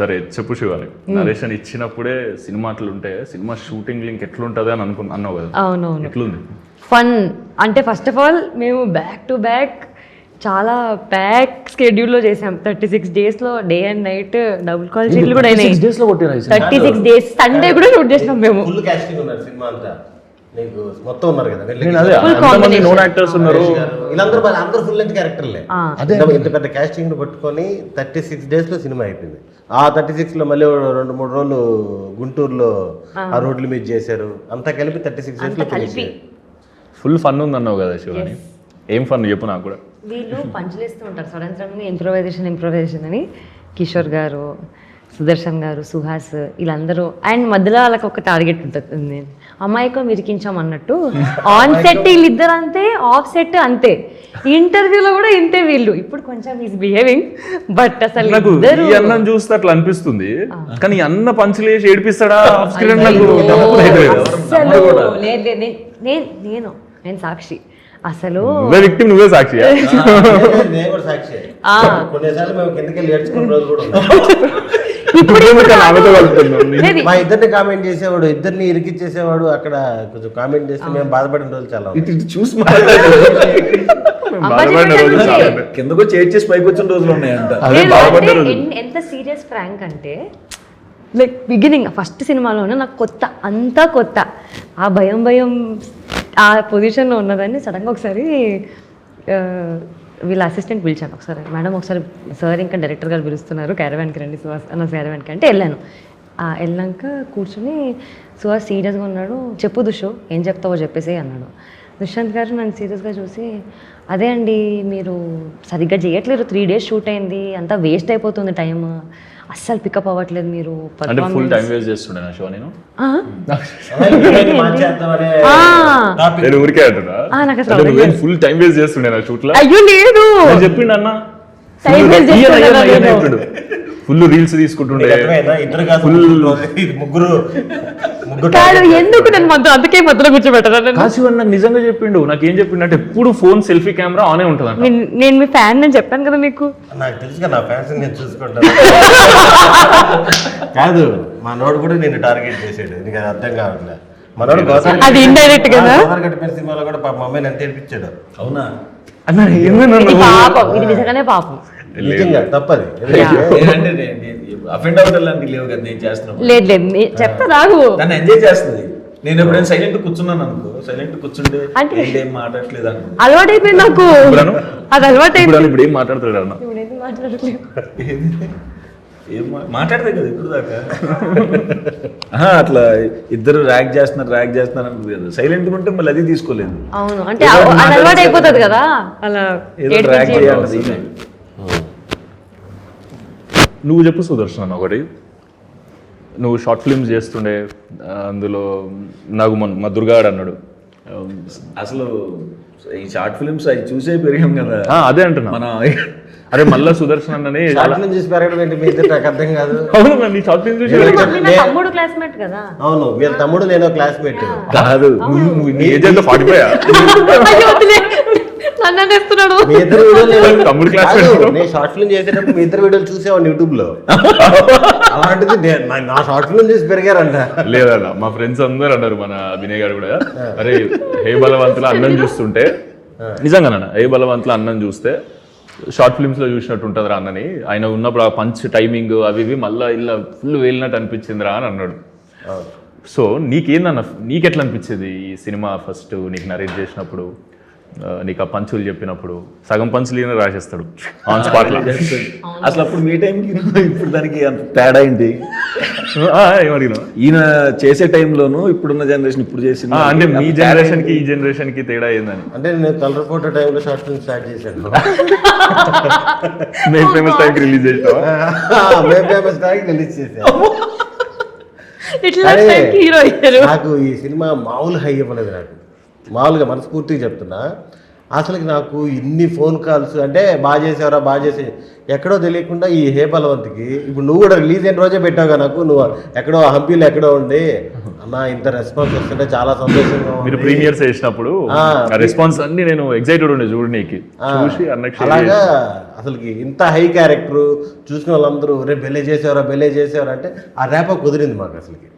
సరే చెప్పు శివాలి, నరేషన్ ఇచ్చినప్పుడే సినిమా అట్లుంటే సినిమా షూటింగ్ లింక్ ఎట్లుంటది అని అన్నావు కదా. అవునవును, ఎట్లుంది? ఫన్ అంటే ఫస్ట్ ఆఫ్ ఆల్ మేము బ్యాక్ టు బ్యాక్ చాలా ప్యాక్ స్కెడ్యూల్లో చేసాం. 36 days లో day and night double call షీట్లు కూడా అయినాయి. 36 days సండే కూడా షూట్ చేసినాం మేము. ఫుల్ కాస్టింగ్ ఉన్నారు సినిమా అంతా, నీకు మొత్తం ఉన్నారు కదా, నోన్ యాక్టర్స్ ఉన్నారు, అందరూ ఫుల్ లెంత్ క్యారెక్టర్లే. ఇంత పెద్ద కాస్టింగ్ పట్టుకొని 36 days లో సినిమా అయిపోయింది. ఆ 36 లో మళ్ళీ 2-3 రోజులు గుంటూరులో ఆ రోడ్ల మీద చేశారు. అంతా కలిపి 36 days లో ఫినిష్. ఫుల్ ఫన్ ఉంది అన్నావు కదా శివాని, ఏం ఫన్ చెప్పు నాకు కూడా. వీళ్ళు పంచులేస్తూ ఉంటారు సడన్ సడన్గా ఇంప్రొవైజేషన్ అని. కిషోర్ గారు, సుదర్శన్ గారు, సుహాస్ వీళ్ళందరూ. అండ్ మధ్యలో వాళ్ళకి ఒక టార్గెట్ ఉంటుంది, అమ్మాయికో విరికించాం అన్నట్టు. ఆన్ సెట్ వీళ్ళిద్దరు అంతే, ఆఫ్ సెట్ అంతే, ఇంటర్వ్యూలో కూడా ఇంతే వీళ్ళు. ఇప్పుడు కొంచెం ఈజ్ బిహేవింగ్, బట్ అసలు నాకు ఈ అన్నం చూస్తే అట్లా అనిపిస్తుంది. కానీ ఈ అన్న పంచులేసి ఏడిపిస్తాడా ఆఫ్ స్క్రీన్? నేను సాక్షి. అసలు నువ్వే సాక్షి. నేను కూడా సాక్షి. కొన్నిసార్లు మేము కిందకి ఏడ్చుకున్న రోజు కూడా మా ఇద్దరిని కామెంట్ చేసేవాడు, ఇద్దరిని ఇరికిచ్చేసేవాడు. అక్కడ కొంచెం కామెంట్ చేస్తే మేము బాధపడిన రోజులు చాలా చూసి కిందకు వచ్చి ఏడ్చేసి పైకి వచ్చిన రోజులు ఉన్నాయంట. ఎంత సీరియస్ ప్రాంక్ అంటే లైక్ బిగినింగ్ ఫస్ట్ సినిమాలోనే నాకు కొత్త, అంతా కొత్త. ఆ భయం ఆ పొజిషన్లో ఉన్నదాన్ని సడన్గా ఒకసారి వీళ్ళ అసిస్టెంట్ పిలిచాను. ఒకసారి మేడం ఒకసారి సార్ ఇంకా డైరెక్టర్ గారు పిలుస్తున్నారు, క్యారవాన్కి రండి సుహాస్ అన్న, క్యారవాన్కి అంటే వెళ్ళాను. వెళ్ళాక కూర్చొని సుహాస్ సీరియస్గా ఉన్నాడు. చెప్పు దుషో, ఏం చెప్తావో చెప్పేసి అన్నాడు. దుష్యంత్ గారు నన్ను సీరియస్గా చూసి, అదే అండి మీరు సరిగ్గా చేయట్లేదు, 3 days షూట్ అయింది, అంతా వేస్ట్ అయిపోతుంది టైం, అస్సలు పికప్ అవ్వట్లేదు మీరు. ఫుల్ టైం వేస్ట్ చేస్తుండే నా షో నేను. ఊరికే అంటున్నా, ఫుల్ టైం వేస్ట్ చేస్తుండే నా షూట్ లో. అయ్యో లేదు చెప్పిండు అన్న, ఫుల్ రీల్స్ తీసుకుంటుండే. ఎందుకు నేను అందుకే మధ్యలో కూర్చోబెట్టాను. కాశీవన్ నాకు నిజంగా చెప్పిండు. నాకేం చెప్పిండు అంటే ఎప్పుడు ఫోన్ సెల్ఫీ కెమెరా ఆనే ఉంటుంది. నేను మీ ఫ్యాన్ అని చెప్పాను కదా మీకు. నాకు తెలుసు నా ఫ్యాన్స్ నేను చూసుకుంటాను. కాదు మా నోడు కూడా నేను టార్గెట్ చేసాడు, నీకు అది అర్థం కావట్లేదు. మనోడు అది ఇండైరెక్ట్ కదా, గడిపిన సినిమాలో కూడా పాప మమ్మీని ఎంత ఏడిపించాడు. అవునా అన్న? పాపం, ఇది నిజంగానే పాపం, తప్పది. అఫెండ్ అవుతానికి లేవు కదా నేను చేస్తున్నాను. లేదు లేదు చెప్తా రాగు, నన్ను ఎంజాయ్ చేస్తుంది. నేను ఎప్పుడైనా సైలెంట్ కూర్చున్నాను అనుకో, సైలెంట్ కూర్చుంటే ఏం మాట్లాడట్లేదు అనుకో, అలవాటు అయిపోయింది నాకు. అది అలవాటు అయిపోయింది. ఇప్పుడు ఏం మాట్లాడతాడు అన్న? ఏం మాట్లాడదే కదా ఇప్పుడు దాకా. అట్లా ఇద్దరు ర్యాక్ చేస్తున్నారు అనుకుంది కదా, సైలెంట్ ఉంటే మళ్ళీ అది తీసుకోలేదు. అవును, అంటే అలవాటు అయిపోతుంది కదా అలా. ఏదో ర్యాక్ చేయాలి. నువ్వు చెప్పు సుదర్శన్ ఒకటి, నువ్వు షార్ట్ ఫిల్మ్స్ చేస్తుండే, అందులో నాకు మా దుర్గాడు అన్నాడు అసలు ఈ షార్ట్ ఫిల్మ్స్ అవి చూసే పెరిగాం కదా. అదే అంటున్నా మన. అరే మళ్ళా సుదర్శన్ అన్నని చూసి పెరగడం ఏంటి మీ ఇద్దరు? నాకు అర్థం కాదు. అవును, నీ షార్ట్ ఫిల్మ్స్ చూసి. తమ్ముడు క్లాస్మేట్ కదా. అవును, వీళ్ళ తమ్ముడు నేను క్లాస్మేట్ కాదు. నీ ఏజ్ ఎంత 45? నేను షార్ట్ ఫిల్మ్ చేసేటప్పుడు మీ ఇద్దరు వీడియోలు చూసేవాడిని యూట్యూబ్ లో. అలాంటిది నా షార్ట్ ఫిల్మ్ చూసి పెరిగారంట. లేదన్న, మా ఫ్రెండ్స్ అందరూ అన్నారు, మన వినయ్ గారు కూడా, అరే హే బలవంతుల అన్నం చూస్తుంటే, నిజంగానన్న హే బలవంతుల అన్నం చూస్తే షార్ట్ ఫిల్మ్స్ లో చూసినట్టు ఉంటుంది రా అన్నని. ఆయన ఉన్నప్పుడు ఆ పంచ్ టైమింగ్ అవి ఇవి మళ్ళీ ఇలా ఫుల్ వేలినట్టు అనిపించింది రా అని అన్నాడు. సో నీకేందన్న, నీకెట్లా అనిపించేది ఈ సినిమా ఫస్ట్ నీకు నరేట్ చేసినప్పుడు? నీకు ఆ పంచులు చెప్పినప్పుడు సగం పంచులు రాసేస్తాడు ఆన్ స్పాట్ లో. అసలు అప్పుడు మీ టైంకి ఇప్పుడు దానికి అంత తేడా ఏంటి? ఏమడిగినా ఈయన చేసే టైంలోను ఇప్పుడున్న జనరేషన్ ఇప్పుడు చేసిన అంటే మీ జనరేషన్ కి ఈ జనరేషన్ కి తేడా ఏందని? అంటే నేను కలర్ ఫోటో టైంలో షార్ట్ ఫిల్మ్ స్టార్ట్ చేశాను. మేము ఫేమస్ టైంకి రిలీజ్ చేసావా? మేము ఫేమస్ టైంకి రిలీజ్ చేసాం. నాకు ఈ సినిమా మామూలు హై ఇవ్వలేదు. నాకు మామూలుగా మనస్ఫూర్తిగా చెప్తున్నా, అసలుకి నాకు ఇన్ని ఫోన్ కాల్స్ అంటే బాగా చేసేవరా బాగా చేసే ఎక్కడో తెలియకుండా ఈ హే బలవంతికి ఇప్పుడు నువ్వు కూడా రిలీజ్ అయిన రోజే పెట్టావుగా నాకు, నువ్వు ఎక్కడో హంపీలో ఎక్కడో ఉండి అన్న ఇంత రెస్పాన్స్ వస్తుంటే చాలా సంతోషంగా మీరు ప్రీమియర్స్ వేసినప్పుడు రెస్పాన్స్ అన్ని నేను ఎక్సైటెడ్ ఉండే చూడనీకి చూసి అన్నకి అలాగా అసలుకి ఇంత హై క్యారెక్టర్ చూసిన వాళ్ళందరూ రే బెల్లే చేసేవారా అంటే ఆ ర్యాప్ కుదిరింది మాకు అసలుకి.